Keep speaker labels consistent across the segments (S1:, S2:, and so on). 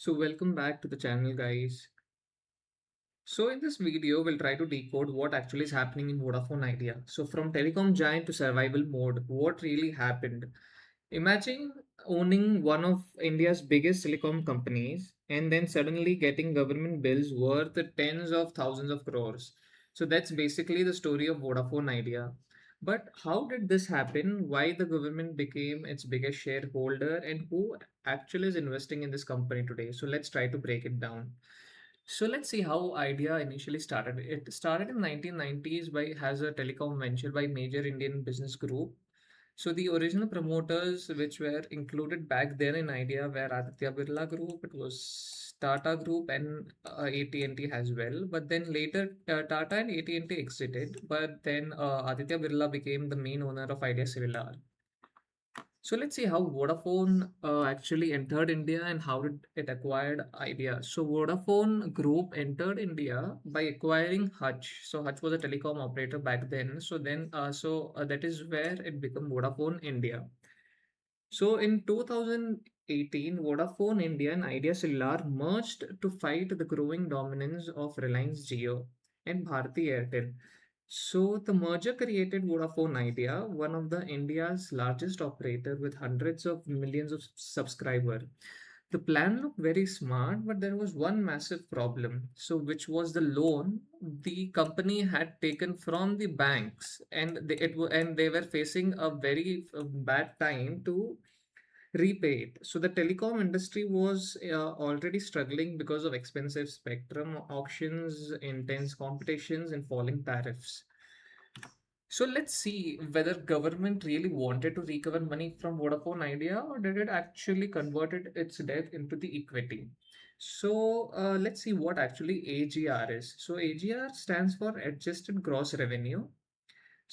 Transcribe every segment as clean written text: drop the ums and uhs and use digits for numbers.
S1: So welcome back to the channel, guys. So in this video, we'll try to decode what actually is happening in Vodafone Idea. So from telecom giant to survival mode, what really happened? Imagine owning one of India's biggest telecom companies and then suddenly getting government bills worth tens of thousands of crores. So that's basically the story of Vodafone Idea. But how did this happen? Why the government became its biggest shareholder and who actually is investing in this company today? So let's try to break it down. So let's see how Idea initially started. It started in 1990s by as a telecom venture by major Indian business group. So the original promoters which were included back then in Idea were Aditya Birla Group, it was Tata Group and AT&T as well. But then later Tata and AT&T exited, but then Aditya Birla became the main owner of Idea Cellular. So let's see how Vodafone actually entered India and how did it acquired Idea. So Vodafone Group entered India by acquiring Hutch. So Hutch was a telecom operator back then. So that is where it became Vodafone India. So in 2018, Vodafone India and Idea Cellular merged to fight the growing dominance of Reliance Jio and Bharti Airtel. So the merger created Vodafone Idea, one of the India's largest operator with hundreds of millions of subscribers. The plan looked very smart, but there was one massive problem. So, which was the loan the company had taken from the banks, and they were facing a very bad time to repay it. So the telecom industry was already struggling because of expensive spectrum auctions, intense competitions, and falling tariffs. So let's see whether government really wanted to recover money from Vodafone Idea or did it actually converted its debt into the equity. So let's see what actually AGR is. So AGR stands for Adjusted Gross Revenue.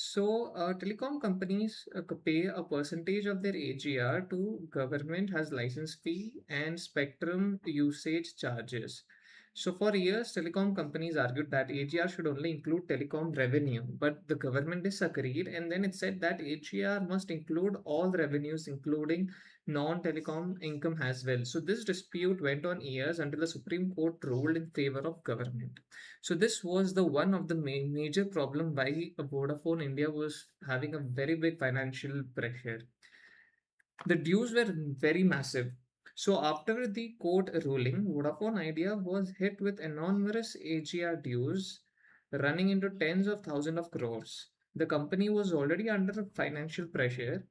S1: So, telecom companies pay a percentage of their AGR to government as license fee and spectrum usage charges. So, for years, telecom companies argued that AGR should only include telecom revenue, but the government disagreed, and then it said that AGR must include all revenues, including non-telecom income as well. So, this dispute went on years until the Supreme Court ruled in favor of government. So this was the one of the major problem why Vodafone India was having a very big financial pressure. The dues were very massive. So after the court ruling, Vodafone Idea was hit with enormous AGR dues running into tens of thousands of crores. The company was already under financial pressure.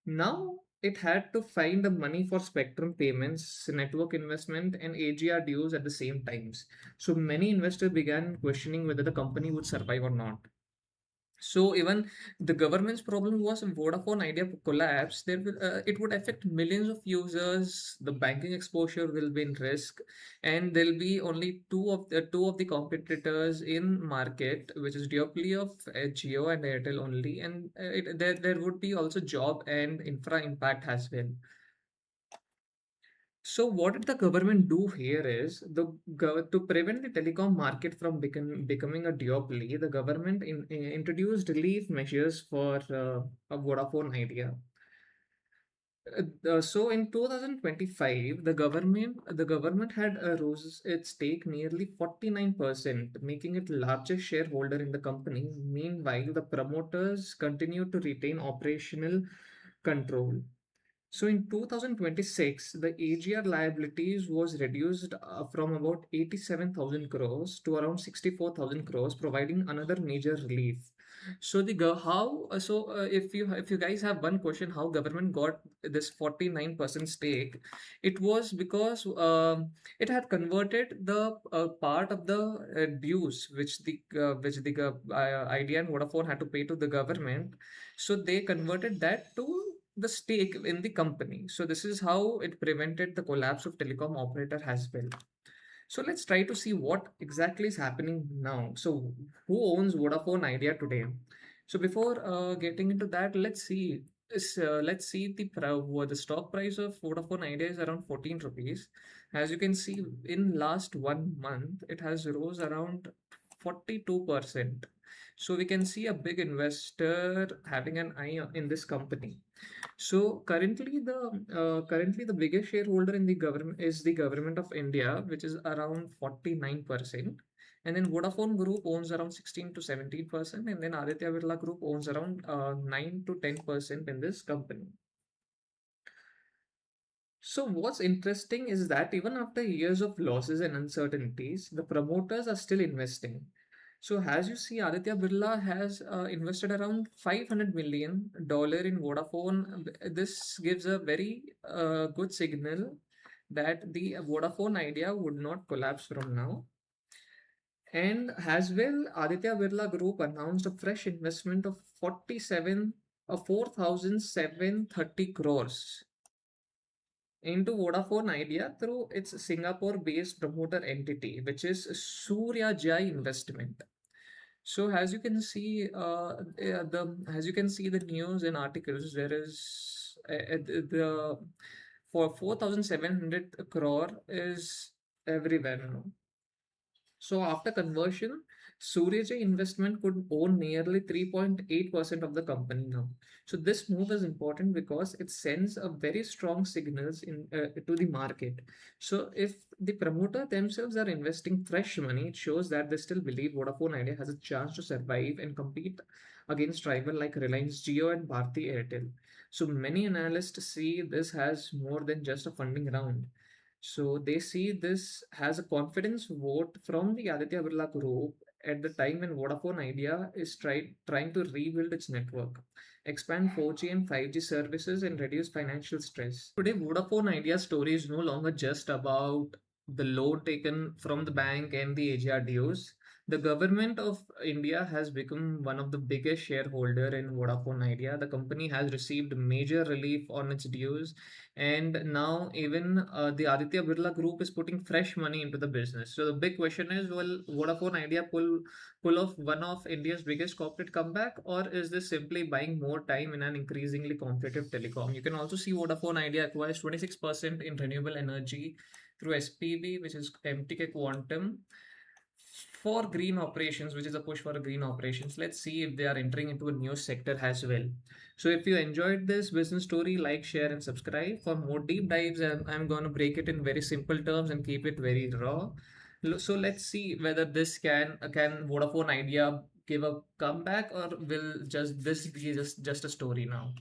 S1: Now it had to find the money for spectrum payments, network investment, and AGR dues at the same times. So many investors began questioning whether the company would survive or not. So even the government's problem was if Vodafone Idea collapse, it would affect millions of users. The banking exposure will be in risk, and there'll be only two of the competitors in market, which is duopoly of Jio and Airtel only, and there would be also job and infra impact as well. So what did the government do here is to prevent the telecom market from becoming a duopoly, the government introduced relief measures for a Vodafone Idea. So in 2025, the government had rose its stake nearly 49%, making it largest shareholder in the company. Meanwhile, the promoters continued to retain operational control. So in 2026, the AGR liabilities was reduced from about 87,000 crores to around 64,000 crores, providing another major relief. So the go- how so if you guys have one question, how government got this 49% stake, it was because it had converted the part of the dues which the Idea and Vodafone had to pay to the government. So they converted that to the stake in the company. So this is how it prevented the collapse of telecom operator as well. So let's try to see what exactly is happening now. So who owns Vodafone Idea today? So before getting into that, let's see the stock price of Vodafone Idea is around 14 rupees. As you can see, in last 1 month, it has rose around 42%. So we can see a big investor having an eye in this company. So currently the biggest shareholder in the government is the government of India, which is around 49%. And then Vodafone Group owns around 16 to 17%, and then Aditya Birla Group owns around 9 to 10% in this company. So what's interesting is that even after years of losses and uncertainties, the promoters are still investing. So as you see, Aditya Birla has invested around $500 million in Vodafone. This gives a very good signal that the Vodafone idea would not collapse from now. And as well, Aditya Birla Group announced a fresh investment of 4,730 crores into Vodafone Idea through its Singapore-based promoter entity, which is Surya Jai Investment. So as you can see, the news and articles, there is the for 4,700 crore is everywhere now. So after conversion, Suryajay Investment could own nearly 3.8% of the company now. So this move is important because it sends a very strong signals to the market. So if the promoter themselves are investing fresh money, it shows that they still believe Vodafone Idea has a chance to survive and compete against rival like Reliance Jio and Bharti Airtel. So many analysts see this as more than just a funding round. So they see this as a confidence vote from the Aditya Birla Group at the time when Vodafone Idea is trying to rebuild its network, expand 4G and 5G services, and reduce financial stress. Today, Vodafone Idea story is no longer just about the loan taken from the bank and the AGR dues. The government of India has become one of the biggest shareholder in Vodafone Idea. The company has received major relief on its dues, and now even the Aditya Birla Group is putting fresh money into the business. So the big question is, will Vodafone Idea pull off one of India's biggest corporate comeback, or is this simply buying more time in an increasingly competitive telecom? You can also see Vodafone Idea acquires 26% in renewable energy through SPV, which is MTK Quantum, for green operations, which is a push for green operations. Let's see if they are entering into a new sector as well. So if you enjoyed this business story, like, share, and subscribe. For more deep dives, I'm going to break it in very simple terms and keep it very raw. So let's see whether this can Vodafone Idea give a comeback, or will just this be just a story now.